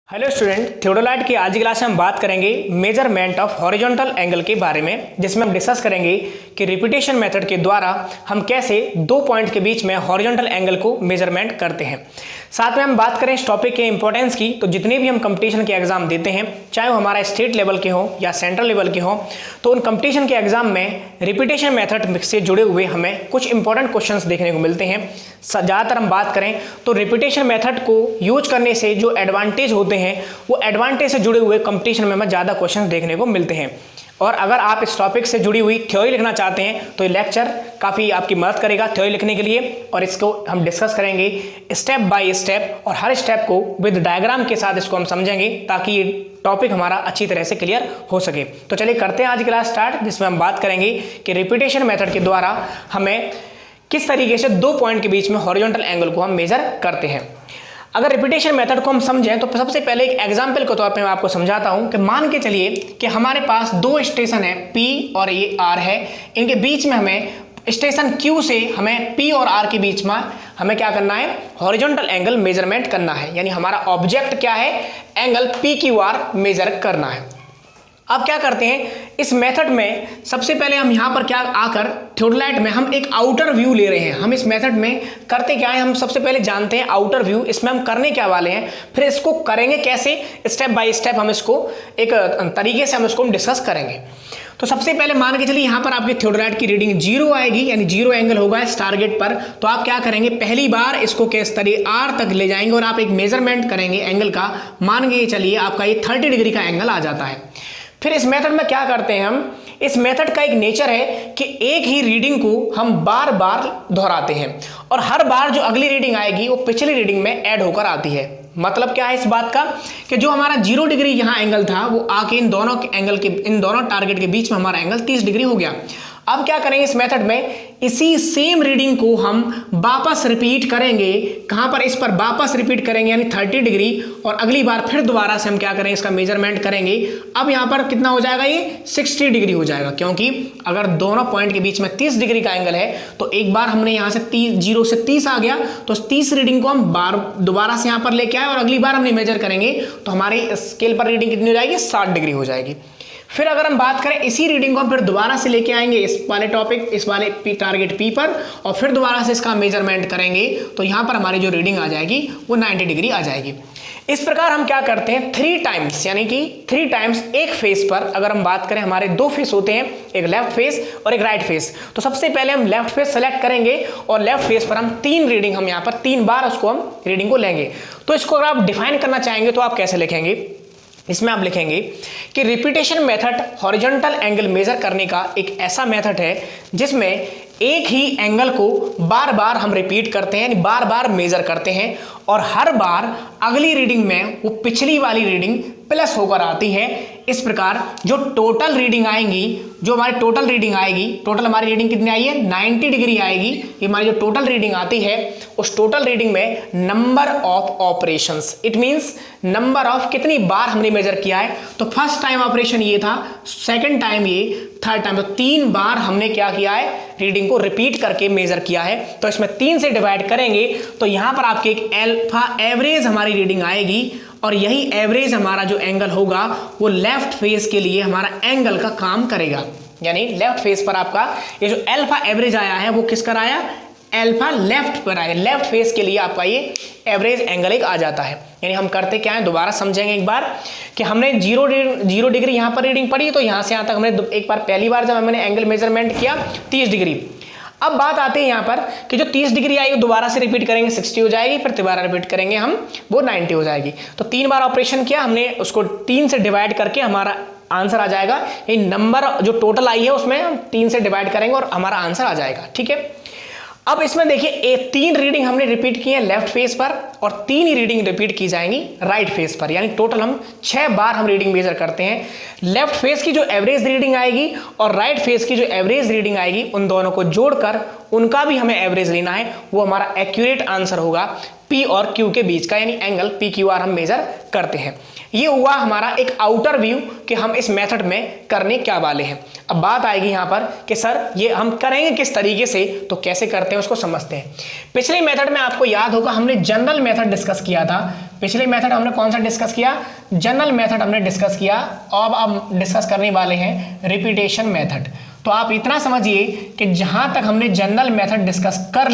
Hello student, theodolite की आज की क्लास में हम बात करेंगे मेजरमेंट ऑफ हॉरिजॉन्टल एंगल के बारे में, जिसमें हम डिस्कस करेंगे कि रिपीटेशन मेथड के द्वारा हम कैसे दो पॉइंट के बीच में हॉरिजॉन्टल एंगल को मेजरमेंट करते हैं। साथ में हम बात करें इस टॉपिक के इंपॉर्टेंस की, तो जितने भी हम कंपटीशन के एग्जाम देते हैं, चाहे वो हमारा स्टेट लेवल के हो या सेंट्रल लेवल के हो, तो उन कंपटीशन के एग्जाम में रिपीटेशन मेथड से जुड़े हुए हमें कुछ इंपॉर्टेंट क्वेश्चंस देखने को मिलते हैं। ज़्यादातर हम बात करें तो रिपीटेशन मेथड को यूज करने से जो एडवांटेज होते हैं वो एडवांटेज से जुड़े हुए कंपटीशन में हमें ज़्यादा क्वेश्चंस देखने को मिलते हैं। और अगर आप इस टॉपिक से जुड़ी हुई थ्योरी लिखना चाहते हैं तो ये लेक्चर काफ़ी आपकी मदद करेगा थ्योरी लिखने के लिए, और इसको हम डिस्कस करेंगे स्टेप बाय स्टेप, और हर स्टेप को विद डायग्राम के साथ इसको हम समझेंगे ताकि ये टॉपिक हमारा अच्छी तरह से क्लियर हो सके। तो चलिए करते हैं आज की क्लास स्टार्ट, जिसमें हम बात करेंगे कि रिपीटेशन मेथड के द्वारा हमें किस तरीके से दो पॉइंट के बीच में हॉरिजॉन्टल एंगल को हम मेजर करते हैं। अगर रिपीटेशन मेथड को हम समझें तो सबसे पहले एक एग्जांपल के तौर पे मैं आपको समझाता हूं कि मान के चलिए कि हमारे पास दो स्टेशन है P और ये R है। इनके बीच में हमें स्टेशन Q से हमें P और R के बीच में हमें क्या करना है, हॉरिजॉन्टल एंगल मेजरमेंट करना है। यानी हमारा ऑब्जेक्ट क्या है, एंगल PQR मेजर करना है। अब क्या करते हैं इस मेथड में, सबसे पहले हम यहाँ पर क्या आकर थियोडोलाइट में हम एक आउटर व्यू ले रहे हैं। हम इस मेथड में करते क्या है, हम सबसे पहले जानते हैं आउटर व्यू, इसमें हम करने क्या वाले हैं, फिर इसको करेंगे कैसे, स्टेप बाय स्टेप हम इसको एक तरीके से हम इसको डिस्कस करेंगे। तो सबसे पहले मान के चलिए यहाँ पर आपके थियोडोलाइट की रीडिंग 0 आएगी, यानी 0 एंगल होगा इस टारगेट पर। तो आप क्या करेंगे, पहली बार इसको किस तरीके R तक ले जाएंगे और आप एक मेजरमेंट करेंगे एंगल का। मान के चलिए आपका ये 30 डिग्री का एंगल आ जाता है। फिर इस मेथड में क्या करते हैं हम, इस मेथड का एक नेचर है कि एक ही रीडिंग को हम बार बार दोहराते हैं और हर बार जो अगली रीडिंग आएगी वो पिछली रीडिंग में ऐड होकर आती है। मतलब क्या है इस बात का कि जो हमारा 0 डिग्री यहाँ एंगल था वो आके इन दोनों एंगल के, इन दोनों टारगेट के बीच में हमारा एंगल 30 डिग्री हो गया। अब क्या करेंगे इस मेथड में, इसी सेम रीडिंग को हम वापस रिपीट करेंगे। कहां पर, इस पर वापस रिपीट करेंगे यानी 30 डिग्री, और अगली बार फिर दोबारा से हम क्या करेंगे, इसका मेजरमेंट करेंगे। अब यहां पर कितना हो जाएगा, ये 60 डिग्री हो जाएगा, क्योंकि अगर दोनों पॉइंट के बीच में 30 डिग्री का एंगल है तो एक बार हमने यहां से 0 से 30 आ गया, तो 30 रीडिंग को हम दोबारा से यहां पर लेके आए और अगली बार हमने मेजर करेंगे तो हमारे स्केल पर रीडिंग कितनी हो जाएगी, 60 डिग्री हो जाएगी। फिर अगर हम बात करें इसी रीडिंग को हम फिर दोबारा से लेके आएंगे इस वाले टॉपिक, इस वाले टारगेट P पर, और फिर दोबारा से इसका मेजरमेंट करेंगे तो यहाँ पर हमारी जो रीडिंग आ जाएगी वो 90 डिग्री आ जाएगी। इस प्रकार हम क्या करते हैं 3 टाइम्स, यानी कि 3 टाइम्स एक फेस पर। अगर हम बात करें हमारे 2 फेस होते हैं, एक लेफ्ट फेस और एक राइट फेस। तो सबसे पहले हम लेफ्ट फेस सेलेक्ट करेंगे और लेफ्ट फेस पर हम 3 रीडिंग, हम यहाँ पर 3 बार उसको हम रीडिंग को लेंगे। तो इसको अगर आप डिफाइन करना चाहेंगे तो आप कैसे लिखेंगे, इसमें आप लिखेंगे कि repetition method horizontal angle measure करने का एक ऐसा मेथड है जिसमें एक ही एंगल को बार बार हम रिपीट करते हैं, यानी बार बार मेजर करते हैं, और हर बार अगली रीडिंग में वो पिछली वाली रीडिंग प्लस होकर आती है। इस प्रकार जो टोटल रीडिंग आएंगी, जो हमारी टोटल रीडिंग आएगी, टोटल हमारी रीडिंग कितनी आई है, 90 डिग्री आएगी। ये हमारी जो टोटल रीडिंग आती है उस टोटल रीडिंग में number of operations, it means number of कितनी बार हमने मेजर किया है। तो फर्स्ट टाइम ऑपरेशन ये था, सेकंड टाइम ये, थर्ड टाइम, तो 3 बार हमने क्या किया है, रीडिंग को रिपीट करके मेजर किया है। तो इसमें 3 से डिवाइड करेंगे तो यहां पर आपकी एक अल्फा एवरेज हमारी रीडिंग आएगी, और यही एवरेज हमारा जो एंगल होगा वो लेफ्ट फेस के लिए हमारा एंगल का काम करेगा। यानी लेफ्ट फेस पर आपका ये जो अल्फा एवरेज आया है वो किसका आया, अल्फा लेफ्ट पर आया, लेफ्ट फेस के लिए आपका ये एवरेज एंगल एक आ जाता है। यानी हम करते क्या है, दोबारा समझेंगे एक बार कि हमने 0 डिग्री यहाँ पर रीडिंग पड़ी, तो यहाँ से यहाँ तक हमने एक बार, पहली बार जब हमने एंगल मेजरमेंट किया 30 डिग्री। अब बात आती है यहाँ पर कि जो 30 डिग्री आई वो दोबारा से रिपीट करेंगे 60 हो जाएगी, फिर दोबारा रिपीट करेंगे हम वो 90 हो जाएगी। तो 3 बार ऑपरेशन किया हमने, उसको 3 से डिवाइड करके हमारा आंसर आ जाएगा। ये नंबर जो टोटल आई है उसमें हम 3 से डिवाइड करेंगे और हमारा आंसर आ जाएगा। ठीक है, अब इसमें देखिए 3 रीडिंग हमने रिपीट की है लेफ्ट फेस पर और 3 ही रीडिंग रिपीट की जाएंगी राइट फेस पर, यानी टोटल हम 6 बार हम रीडिंग मेजर करते हैं। लेफ्ट फेस की जो एवरेज रीडिंग आएगी और राइट फेस की जो एवरेज रीडिंग आएगी, उन दोनों को जोड़कर उनका भी हमें एवरेज लेना है, वो हमारा एक्यूरेट आंसर होगा P और Q के बीच का, यानी एंगल PQR हम मेजर करते हैं। ये हुआ हमारा एक आउटर व्यू कि हम इस मेथड में करने क्या वाले हैं। अब बात आएगी यहाँ पर कि सर ये हम करेंगे किस तरीके से, तो कैसे करते हैं उसको समझते हैं। पिछले मेथड में आपको याद होगा हमने जनरल मेथड डिस्कस किया था, पिछले मेथड हमने कौन सा डिस्कस किया, जनरल मेथड हमने डिस्कस किया। अब डिस्कस करने वाले हैं रिपीटेशन मेथड। तो आप इतना समझिए कि जहां तक हमने जनरल मेथड डिस्कस कर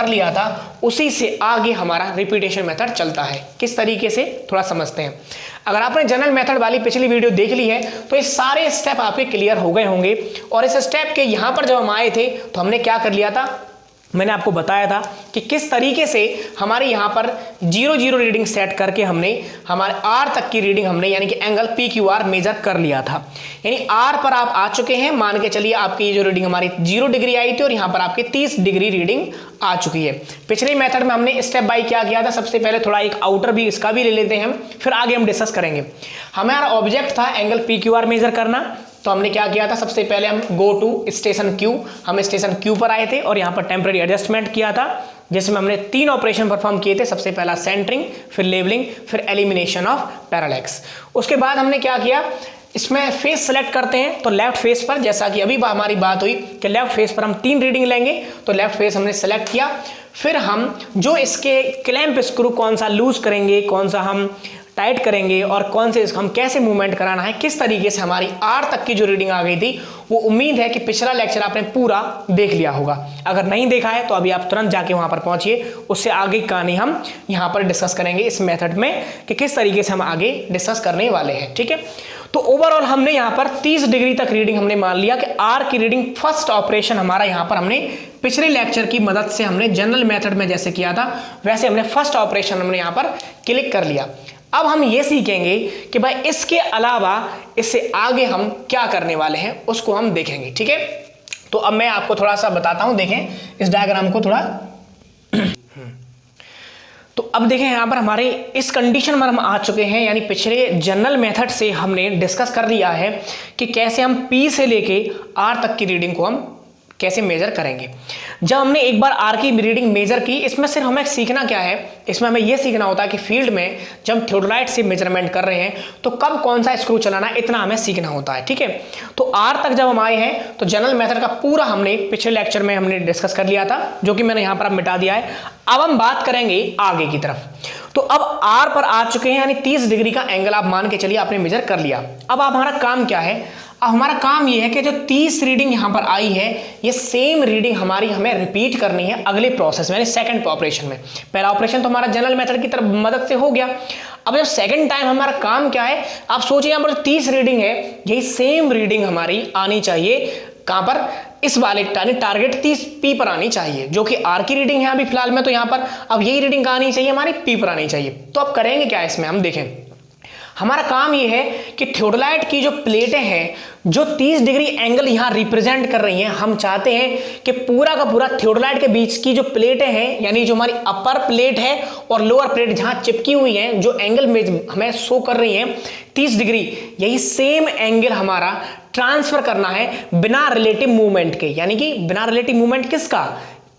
लिया था, उसी से आगे हमारा रिपीटेशन मेथड चलता है। किस तरीके से, थोड़ा समझते हैं। अगर आपने जनरल मेथड वाली पिछली वीडियो देख ली है तो ये सारे स्टेप आपके क्लियर हो गए होंगे। और इस स्टेप के यहां पर जब हम आए थे तो हमने क्या कर लिया था, मैंने आपको बताया था कि किस तरीके से हमारे यहाँ पर 0 रीडिंग सेट करके हमने हमारे आर तक की रीडिंग हमने यानी कि एंगल PQR मेजर कर लिया था। यानी आर पर आप आ चुके हैं, मान के चलिए आपकी ये जो रीडिंग हमारी 0 डिग्री आई थी और यहाँ पर आपकी 30 डिग्री रीडिंग आ चुकी है। पिछले मेथड में हमने स्टेप बाय क्या किया था, सबसे पहले थोड़ा एक आउटर भी इसका भी ले लेते हैं हम, फिर आगे हम डिस्कस करेंगे। हमारा ऑब्जेक्ट था एंगल PQR मेजर करना। तो हमने क्या किया था, सबसे पहले हम गो टू स्टेशन Q, हम स्टेशन Q पर आए थे और यहाँ पर टेम्पररी एडजस्टमेंट किया था, जिसमें हमने 3 ऑपरेशन परफॉर्म किए थे। सबसे पहला सेंटरिंग, फिर लेवलिंग, फिर एलिमिनेशन ऑफ पैरालैक्स। उसके बाद हमने क्या किया, इसमें फेस सेलेक्ट करते हैं। तो लेफ्ट फेस पर, जैसा कि अभी हमारी बात हुई कि लेफ्ट फेस पर हम 3 रीडिंग लेंगे, तो लेफ्ट फेस हमने सेलेक्ट किया। फिर हम जो इसके क्लैंप स्क्रू कौन सा लूज करेंगे, कौन सा हम टाइट करेंगे और कौन से हम कैसे मूवमेंट कराना है, किस तरीके से हमारी आर तक की जो रीडिंग आ गई थी, वो उम्मीद है कि पिछला लेक्चर आपने पूरा देख लिया होगा। अगर नहीं देखा है तो अभी आप तुरंत जाके वहां पर पहुंचिए, उससे आगे की कहानी हम यहां पर डिस्कस करेंगे इस मेथड में कि किस तरीके से हम आगे डिस्कस करने वाले हैं। ठीक है, तो ओवरऑल हमने यहां पर 30 डिग्री तक रीडिंग हमने मान लिया कि आर की रीडिंग फर्स्ट ऑपरेशन हमारा यहां पर हमने पिछले लेक्चर की मदद से हमने जनरल मेथड में जैसे किया था वैसे हमने फर्स्ट ऑपरेशन हमने यहां पर क्लिक कर लिया। अब हम ये सीखेंगे कि भाई इसके अलावा इससे आगे हम क्या करने वाले हैं उसको हम देखेंगे। ठीक है, तो अब मैं आपको थोड़ा सा बताता हूं, देखें इस डायग्राम को थोड़ा। तो अब देखें यहां पर हमारे इस कंडीशन पर हम आ चुके हैं, यानी पिछले जनरल मेथड से हमने डिस्कस कर लिया है कि कैसे हम P से लेके R तक की रीडिंग को हम कैसे मेजर करेंगे। जब हमने एक बार आर की रीडिंग मेजर की, इसमें सिर्फ हमें सीखना क्या है, इसमें हमें यह सीखना होता है कि फील्ड में जब हम थियोडोलाइट से मेजरमेंट कर रहे हैं तो कब कौन सा स्क्रू चलाना है, इतना हमें सीखना होता है। ठीक है, तो आर तक जब हम आए हैं तो जनरल मेथड का पूरा हमने पिछले लेक्चर में हमने डिस्कस कर लिया था, जो कि मैंने यहां पर मिटा दिया है। अब हम बात करेंगे आगे की तरफ। तो अब आर पर आ चुके हैं, यानी 30 डिग्री का एंगल आप मान के चलिए आपने मेजर कर लिया। अब हमारा काम क्या है, अब हमारा काम यह है कि जो 30 रीडिंग यहां पर आई है, ये सेम रीडिंग हमारी हमें रिपीट करनी है अगले प्रोसेस में, यानी सेकंड ऑपरेशन में। पहला ऑपरेशन तो हमारा जनरल मेथड की तरफ मदद से हो गया। अब जब सेकंड टाइम हमारा काम क्या है, आप सोचिए यहां पर 30 रीडिंग है, यही सेम रीडिंग हमारी आनी चाहिए कहां पर, इस वाले टारगेट 30 P पर आनी चाहिए, जो कि आर की रीडिंग है अभी फिलहाल में। तो यहां पर अब यही रीडिंग आनी चाहिए हमारी P पर आनी चाहिए। तो अब करेंगे क्या इसमें, हम देखें। हमारा काम यह है कि थियोडोलाइट की जो प्लेटें हैं जो 30 डिग्री एंगल यहां रिप्रेजेंट कर रही हैं, हम चाहते हैं कि पूरा का पूरा थियोडोलाइट के बीच की जो प्लेटें हैं, यानी जो हमारी अपर प्लेट है और लोअर प्लेट जहां चिपकी हुई हैं, जो एंगल में हमें शो कर रही हैं 30 डिग्री, यही सेम एंगल हमारा ट्रांसफर करना है बिना रिलेटिव मूवमेंट के। यानी कि बिना रिलेटिव मूवमेंट किसका,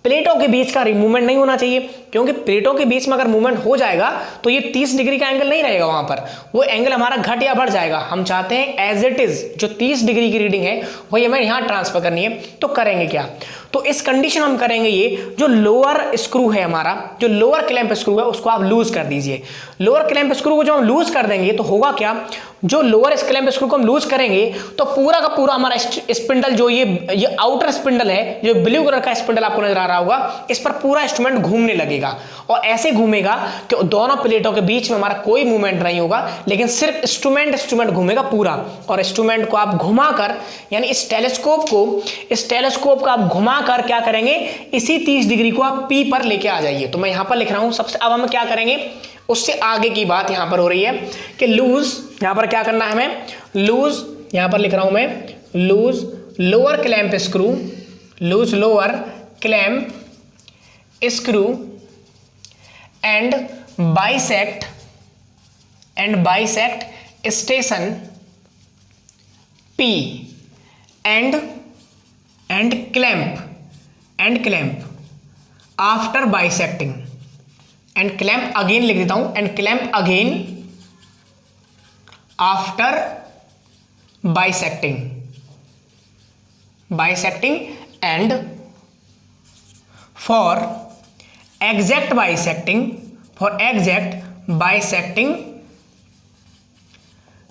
प्लेटों के बीच का मूवमेंट नहीं होना चाहिए, क्योंकि प्लेटों के बीच में अगर मूवमेंट हो जाएगा तो ये 30 डिग्री का एंगल नहीं रहेगा, वहां पर वो एंगल हमारा घट या बढ़ जाएगा। हम चाहते हैं एज इट इज जो 30 डिग्री की रीडिंग है वही हमें यहां ट्रांसफर करनी है। तो करेंगे क्या, तो इस कंडीशन हम करेंगे ये जो लोअर स्क्रू है हमारा, जो लोअर क्लैंप स्क्रू है उसको आप लूज कर दीजिए। लोअर क्लैंप स्क्रू को जो हम लूज कर देंगे तो होगा क्या, जो लोअर क्लैंप स्क्रू को हम लूज करेंगे तो पूरा का पूरा हमारा स्पिंडल, जो ये आउटर स्पिंडल है, जो ब्लू कलर का स्पिंडल आपको नजर आ रहा होगा, इस पर पूरा इंस्ट्रूमेंट घूमने लगेगा और ऐसे घूमेगा कि दोनों प्लेटों के बीच में हमारा कोई मूवमेंट नहीं होगा, लेकिन सिर्फ इंस्ट्रूमेंट घूमेगा पूरा। और इंस्ट्रूमेंट को आप घुमाकर, यानी इस टेलीस्कोप को आप घुमाकर क्या करेंगे, इसी 30 डिग्री को आप P पर लेके आ जाइए। तो मैं यहां पर लिख रहा हूं सबसे, अब हम क्या करेंगे, उससे आगे की बात यहां पर हो रही है कि लूज, यहां पर क्या करना है हमें, लूज, यहां पर लिख रहा हूं मैं loose lower clamp screw, loose lower clamp screw and bisect station P and clamp after bisecting, and clamp again लिख देता हूं, and clamp again after bisecting and for exact bisecting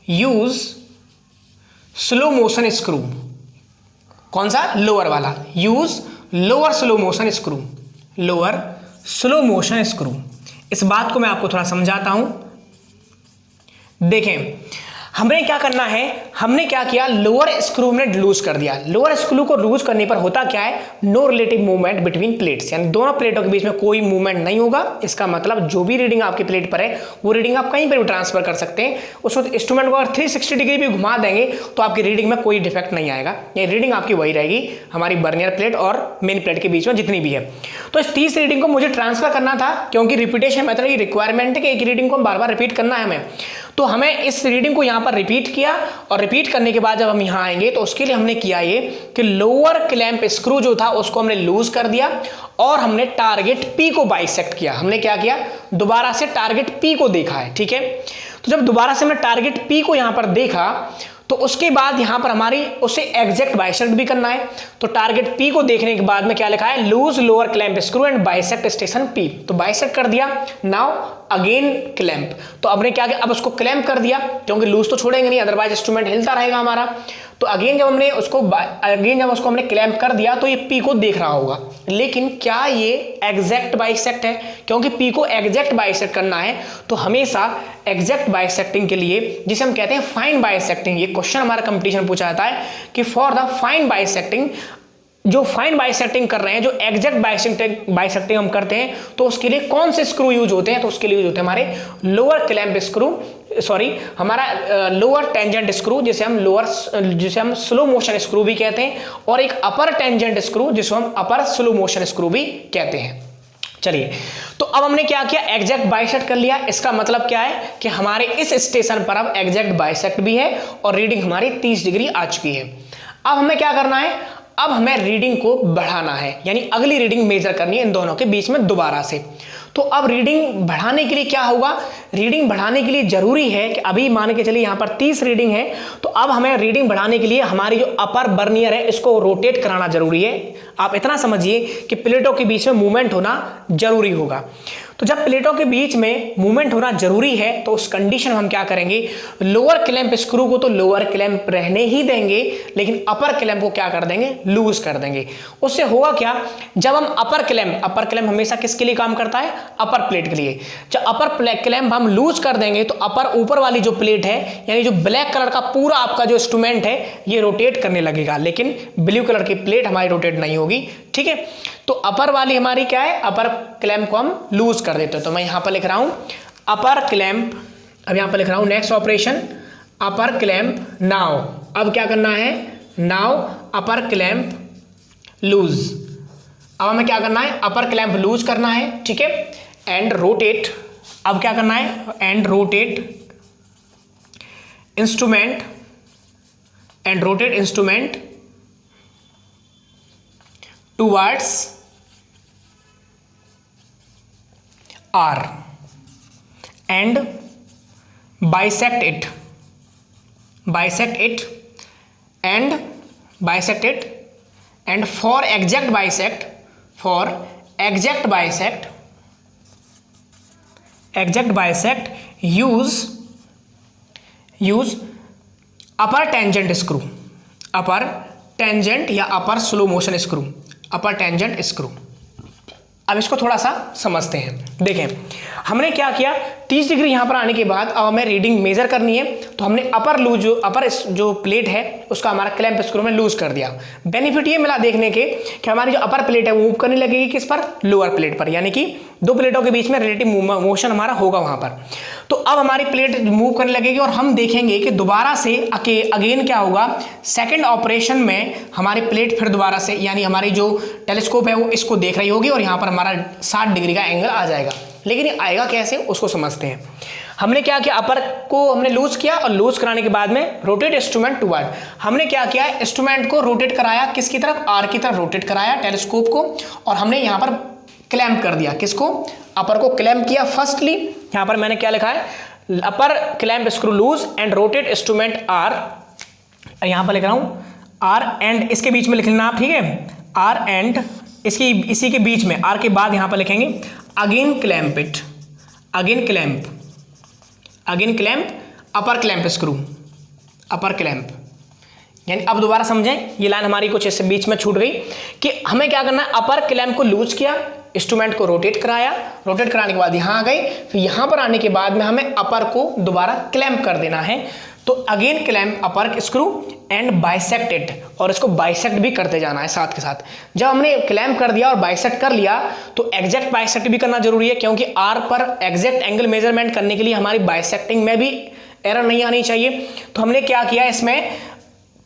use slow motion screw. कौन सा? Lower वाला। Use lower slow motion screw. इस बात को मैं आपको थोड़ा समझाता हूं। देखें, हमने क्या करना है, हमने क्या किया, लोअर स्क्रू में लूज कर दिया। लोअर स्क्रू को लूज करने पर होता क्या है, no relative movement between plates, यानी दोनों प्लेटों के बीच में कोई मूवमेंट नहीं होगा। इसका मतलब जो भी रीडिंग आपकी प्लेट पर है वो रीडिंग आप कहीं पर भी ट्रांसफर कर सकते हैं। उसको इंस्ट्रूमेंट को अगर 360 डिग्री भी घुमा देंगे तो आपकी रीडिंग में कोई डिफेक्ट नहीं आएगा। ये रीडिंग आपकी वही रहेगी हमारी बर्नियर प्लेट और मेन प्लेट के बीच में जितनी भी है। तो इस 30 रीडिंग को मुझे ट्रांसफर करना था, क्योंकि रिपीटेशन मेथड की रिक्वायरमेंट है कि एक रीडिंग को बार बार रिपीट करना है हमें। तो हमें इस रीडिंग को यहाँ पर रिपीट किया, और रिपीट करने के बाद जब हम यहाँ आएंगे तो उसके लिए हमने किया ये कि लोअर क्लैंप स्क्रू जो था उसको हमने लूज कर दिया, और हमने टारगेट पी को बाइसेक्ट किया। हमने क्या किया, दोबारा से टारगेट पी को देखा है। ठीक है, तो जब दोबारा से हमने टारगेट पी को यहाँ पर देखा तो उसके बाद यहां पर हमारी उसे एग्जैक्ट बाइसेक्ट भी करना है। तो टारगेट पी को देखने के बाद में क्या लिखा है, loose lower clamp screw and bisect station P. तो बाइसेक्ट कर दिया, नाउ अगेन क्लैंप। तो आपने क्या किया, अब उसको क्लैंप कर दिया, क्योंकि लूज तो छोड़ेंगे नहीं, अदरवाइज इंस्ट्रूमेंट हिलता रहेगा हमारा। तो अगेन जब हमने क्लैंप कर दिया तो ये पी को देख रहा होगा। लेकिन क्या ये एग्जैक्ट बाइसेक्ट है? क्योंकि पी को एग्जैक्ट बाइसेक्ट करना है तो हमेशा एग्जैक्ट बाइसेक्टिंग के लिए, जिसे हम कहते हैं फाइन बाइसेक्टिंग, ये क्वेश्चन हमारा कंपटीशन पूछा जाता है कि फॉर द फाइन बाइसेक्टिंग, जो फाइन बाइसेक्टिंग कर रहे हैं, जो एग्जैक्ट बाइसेक्टिंग हम करते हैं, तो उसके लिए कौन से स्क्रू यूज होते हैं? तो उसके लिए यूज होते हैं हमारे लोअर क्लैंप स्क्रू, हमारा लोअर टेंजेंट स्क्रू, जिसे हम स्लो मोशन स्क्रू भी कहते हैं, और एक अपर टेंजेंट स्क्रू जिसे हम अपर स्लो मोशन स्क्रू भी कहते हैं। चलिए, तो अब हमने क्या किया, एग्जैक्ट बाइसेक्ट कर लिया। इसका मतलब क्या है कि हमारे इस स्टेशन पर अब एग्जैक्ट बाइसेक्ट भी है और रीडिंग हमारी 30 डिग्री आ चुकी है। अब हमें क्या करना है, अब हमें रीडिंग को बढ़ाना है, यानी अगली रीडिंग मेजर करनी है इन दोनों के बीच में दोबारा से। तो अब रीडिंग बढ़ाने के लिए क्या होगा, रीडिंग बढ़ाने के लिए जरूरी है कि अभी मान के चलिए यहाँ पर 30 रीडिंग है, तो अब हमें रीडिंग बढ़ाने के लिए हमारी जो अपर बर्नियर है इसको रोटेट कराना जरूरी है। आप इतना समझिए कि प्लेटों के बीच में मूवमेंट होना जरूरी होगा। तो जब प्लेटों के बीच में मूवमेंट होना जरूरी है तो उस कंडीशन में हम क्या करेंगे, लोअर क्लैंप स्क्रू को तो लोअर क्लैंप रहने ही देंगे, लेकिन अपर क्लैंप को क्या कर देंगे, लूज कर देंगे। उससे होगा क्या, जब हम अपर क्लैंप हमेशा किसके लिए काम करता है, अपर प्लेट के लिए। जब अपर क्लैंप हम लूज कर देंगे तो अपर ऊपर वाली जो प्लेट है, यानी जो ब्लैक कलर का पूरा आपका जो इंस्ट्रूमेंट है ये रोटेट करने लगेगा, लेकिन ब्लू कलर की प्लेट हमारी रोटेट नहीं होगी। ठीक है, तो अपर वाली हमारी क्या है, अपर क्लैंप को हम लूज कर देते हैं। तो मैं यहां पर लिख रहा हूं अपर क्लैंप, अब यहां पर लिख रहा हूं नेक्स्ट ऑपरेशन अपर क्लैंप नाउ। अब क्या करना है, नाउ अपर क्लैंप लूज। अब हमें क्या करना है, अपर क्लैंप लूज करना है। ठीक है, एंड रोटेट, अब क्या करना है, and rotate instrument, and rotate instrument towards R and bisect it and for exact bisect use upper tangent screw, upper tangent या upper slow motion screw, upper tangent screw। अब इसको थोड़ा सा समझते हैं। देखें, हमने क्या किया, 30 डिग्री यहां पर आने के बाद अब हमें रीडिंग मेजर करनी है, तो हमने अपर जो प्लेट है उसका हमारा क्लैंप स्क्रू में लूज कर दिया। बेनिफिट ये मिला देखने के कि हमारी जो अपर प्लेट है वो मूव करने लगेगी किस पर, लोअर प्लेट पर, यानी कि दो प्लेटों के बीच में रिलेटिव मोशन हमारा होगा वहां पर। तो अब हमारी प्लेट मूव करने लगेगी और हम देखेंगे कि दोबारा से अगेन क्या होगा, सेकंड ऑपरेशन में हमारी प्लेट फिर दोबारा से, यानी हमारी जो टेलीस्कोप है वो इसको देख रही होगी और यहाँ पर हमारा 60 डिग्री का एंगल आ जाएगा। लेकिन ये आएगा कैसे उसको समझते हैं। हमने क्या किया, अपर को हमने लूज किया और लूज कराने के बाद में रोटेट इंस्ट्रूमेंट टुवर्ड, हमने क्या किया, इंस्ट्रूमेंट को रोटेट कराया किसकी तरफ, आर की तरफ रोटेट कराया टेलीस्कोप को, और हमने यहाँ पर क्लैंप कर दिया किसको, अपर को क्लैंप किया। फर्स्टली यहाँ पर मैंने क्या लिखा है, upper clamp screw loose and rotate instrument R, यहाँ पर लिख रहा हूँ आर एंड, इसके बीच में लिख लेना आप, ठीक है, आर एंड इसी के बीच में आर के बाद यहां पर लिखेंगे again clamp it, again clamp upper clamp screw, upper clamp. यानी अब दोबारा समझें, ये लाइन हमारी कुछ इससे बीच में छूट गई कि हमें क्या करना है, अपर क्लैंप को लूज किया, इंस्ट्रूमेंट को रोटेट कराया, रोटेट कराने के बाद यहां आ गई, फिर यहां पर आने के बाद में हमें अपर को दोबारा क्लैंप कर देना है। तो again clamp upper screw and bisect it, और इसको बाइसेक्ट भी करते जाना है साथ के साथ। जब हमने क्लैंप कर दिया और बाइसेक्ट कर लिया तो एग्जैक्ट बाइसेक्ट भी करना जरूरी है, क्योंकि आर पर एग्जैक्ट एंगल मेजरमेंट करने के लिए हमारी बाइसेक्टिंग में भी एरर नहीं आनी चाहिए। तो हमने क्या किया इसमें,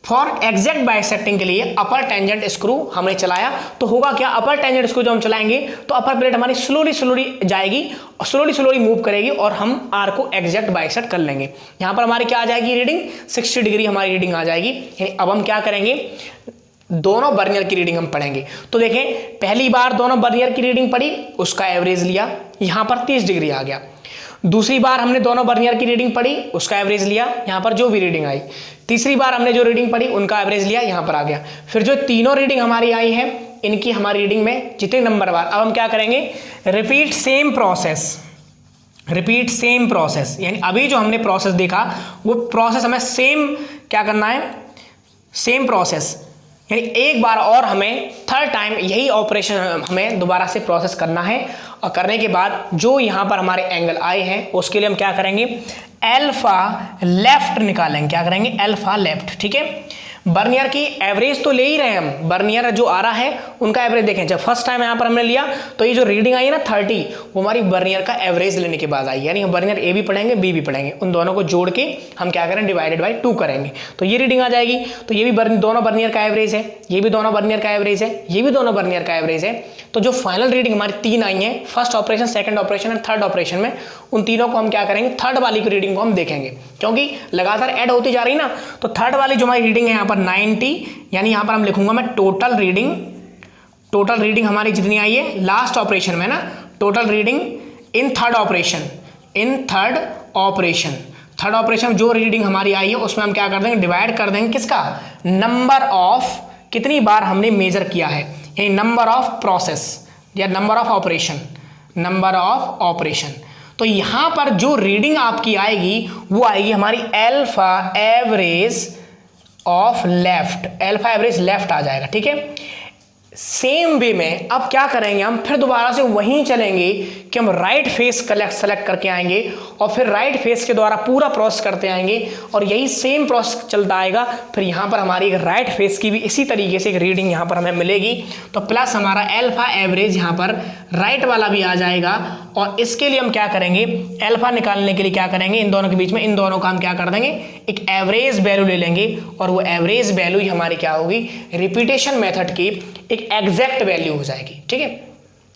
फॉर एग्जैक्ट बाइसेक्टिंग के लिए अपर टेंजेंट स्क्रू हमने चलाया। तो होगा क्या, अपर टेंजेंट स्क्रू जब हम चलाएंगे तो अपर प्लेट हमारी स्लोली जाएगी और स्लोली मूव करेगी और हम आर को एग्जैक्ट बाइसेक्ट कर लेंगे। यहां पर हमारी क्या आ जाएगी रीडिंग, 60 डिग्री हमारी रीडिंग आ जाएगी। यानी अब हम क्या करेंगे, दोनों बर्नियर की रीडिंग हम पढ़ेंगे। तो देखें, पहली बार दोनों बर्नियर की रीडिंग पढ़ी, उसका एवरेज लिया, यहां पर 30 डिग्री आ गया। दूसरी बार हमने दोनों बर्नियर की रीडिंग पढ़ी, उसका एवरेज लिया, यहां पर जो भी रीडिंग आई। तीसरी बार हमने जो रीडिंग पढ़ी उनका एवरेज लिया, यहां पर आ गया। फिर जो तीनों रीडिंग हमारी आई है, इनकी हमारी रीडिंग में जितने नंबर बार, अब हम क्या करेंगे, repeat same process, repeat same process. यानी अभी जो हमने प्रोसेस देखा वो प्रोसेस हमें सेम क्या करना है, सेम प्रोसेस। यानी एक बार और हमें थर्ड टाइम यही ऑपरेशन हमें दोबारा से प्रोसेस करना है, और करने के बाद जो यहां पर हमारे एंगल आए हैं उसके लिए हम क्या करेंगे, अल्फा लेफ्ट निकालेंगे। क्या करेंगे, अल्फा लेफ्ट। ठीक है, बर्नियर की एवरेज तो ले ही रहे हैं हम, बर्नियर जो आ रहा है उनका एवरेज देखें। जब फर्स्ट टाइम यहां पर हमने लिया तो ये जो रीडिंग आई है ना 30, वो हमारी बर्नियर का एवरेज लेने के बाद आई। यानी हम बर्नियर ए भी पढ़ेंगे, बी भी पढ़ेंगे, उन दोनों को जोड़ के हम क्या करें, डिवाइडेड बाई 2 करेंगे, तो ये रीडिंग आ जाएगी। तो ये भी दोनों बर्नियर का एवरेज है, ये भी दोनों बर्नियर का एवरेज है, ये भी दोनों बर्नियर का एवरेज है। तो जो फाइनल रीडिंग हमारी 3 आई है, फर्स्ट ऑपरेशन, सेकंड ऑपरेशन और थर्ड ऑपरेशन में, उन तीनों को हम क्या करेंगे, थर्ड वाली की रीडिंग को हम देखेंगे, क्योंकि लगातार ऐड होती जा रही ना। तो थर्ड वाली जो हमारी रीडिंग है यहाँ पर 90, यानी यहां पर हम लिखूंगा मैं टोटल रीडिंग हमारी जितनी आई है लास्ट ऑपरेशन में ना, total reading in third operation, third operation जो रीडिंग हमारी आई है उसमें हम क्या कर देंगे, डिवाइड कर देंगे किसका, नंबर ऑफ, कितनी बार हमने मेजर किया है, यानी नंबर ऑफ प्रोसेस या नंबर ऑफ ऑपरेशन। तो यहां पर जो रीडिंग आपकी आएगी वो आएगी हमारी alpha average of left, alpha average left आ जाएगा। ठीक है, सेम वे में अब क्या करेंगे, हम फिर दोबारा से वहीं चलेंगे कि हम राइट फेस सेलेक्ट करके आएंगे और फिर राइट फेस के द्वारा पूरा प्रोसेस करते आएंगे, और यही सेम प्रोसेस चलता आएगा। फिर यहाँ पर हमारी एक राइट फेस की भी इसी तरीके से एक रीडिंग यहाँ पर हमें मिलेगी। तो प्लस हमारा अल्फा एवरेज यहाँ पर राइट वाला भी आ जाएगा, और इसके लिए हम क्या करेंगे, अल्फा निकालने के लिए क्या करेंगे, इन दोनों के बीच में इन दोनों का हम क्या कर देंगे, एक एवरेज वैल्यू ले लेंगे, और वो एवरेज वैल्यू ही हमारी क्या होगी, रिपीटेशन मेथड की एक एग्जैक्ट वैल्यू हो जाएगी। ठीक है,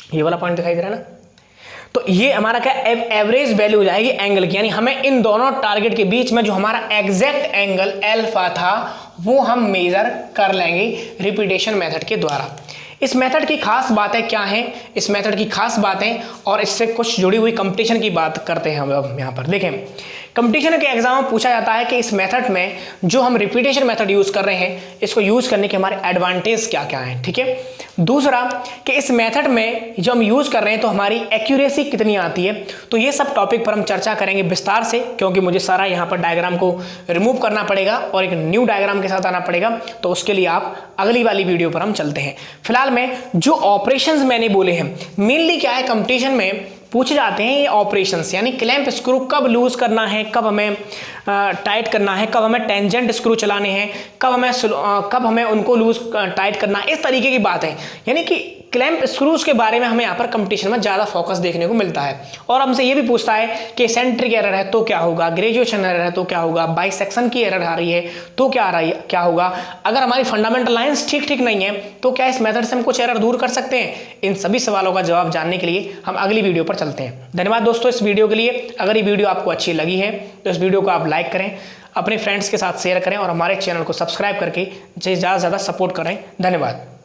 ये वाला पॉइंट दिखाई दे रहा है ना। तो ये हमारा क्या एवरेज वैल्यू हो जाएगी एंगल की, यानी हमें इन दोनों टारगेट के बीच में जो हमारा एग्जैक्ट एंगल अल्फा था वो हम मेजर कर लेंगे रिपीटेशन मेथड के द्वारा। इस मेथड की खास बातें क्या हैं, इस मेथड की खास बातें और इससे कुछ जुड़ी हुई कंपटीशन की बात करते हैं हम अब यहाँ पर। देखें, कंपटीशन के एग्जाम में पूछा जाता है कि इस मेथड में जो हम रिपीटेशन मेथड यूज कर रहे हैं, इसको यूज करने के हमारे एडवांटेज क्या क्या हैं। ठीक है, दूसरा कि इस मेथड में जो हम यूज कर रहे हैं तो हमारी एक्यूरेसी कितनी आती है। तो ये सब टॉपिक पर हम चर्चा करेंगे विस्तार से, क्योंकि मुझे सारा यहाँ पर डायग्राम को रिमूव करना पड़ेगा और एक न्यू डायग्राम के साथ आना पड़ेगा। तो उसके लिए आप अगली वाली वीडियो पर हम चलते हैं। फिलहाल में जो ऑपरेशंस मैंने बोले हैं, मेनली क्या है, कंपटीशन में पूछे जाते हैं ये ऑपरेशंस, यानी क्लैंप स्क्रू कब लूज करना है, कब हमें टाइट करना है, कब हमें टेंजेंट स्क्रू चलाने हैं, कब हमें उनको लूज टाइट करना है, इस तरीके की बात है। यानी कि क्लैंप स्क्रूज के बारे में हमें यहाँ पर कंपटीशन में ज़्यादा फोकस देखने को मिलता है। और हमसे ये भी पूछता है कि सेंट्रिक एरर है तो क्या होगा, ग्रेजुएशन एरर है तो क्या होगा, बाइसेक्शन की एरर आ रही है तो क्या होगा, अगर हमारी फंडामेंटल लाइंस ठीक नहीं है तो क्या इस मेथड से हम कुछ एरर दूर कर सकते हैं। इन सभी सवालों का जवाब जानने के लिए हम अगली वीडियो पर चलते हैं। धन्यवाद दोस्तों इस वीडियो के लिए। अगर ये वीडियो आपको अच्छी लगी है तो इस वीडियो को आप लाइक करें, अपने फ्रेंड्स के साथ शेयर करें और हमारे चैनल को सब्सक्राइब करके ज़्यादा से ज़्यादा सपोर्ट करें। धन्यवाद।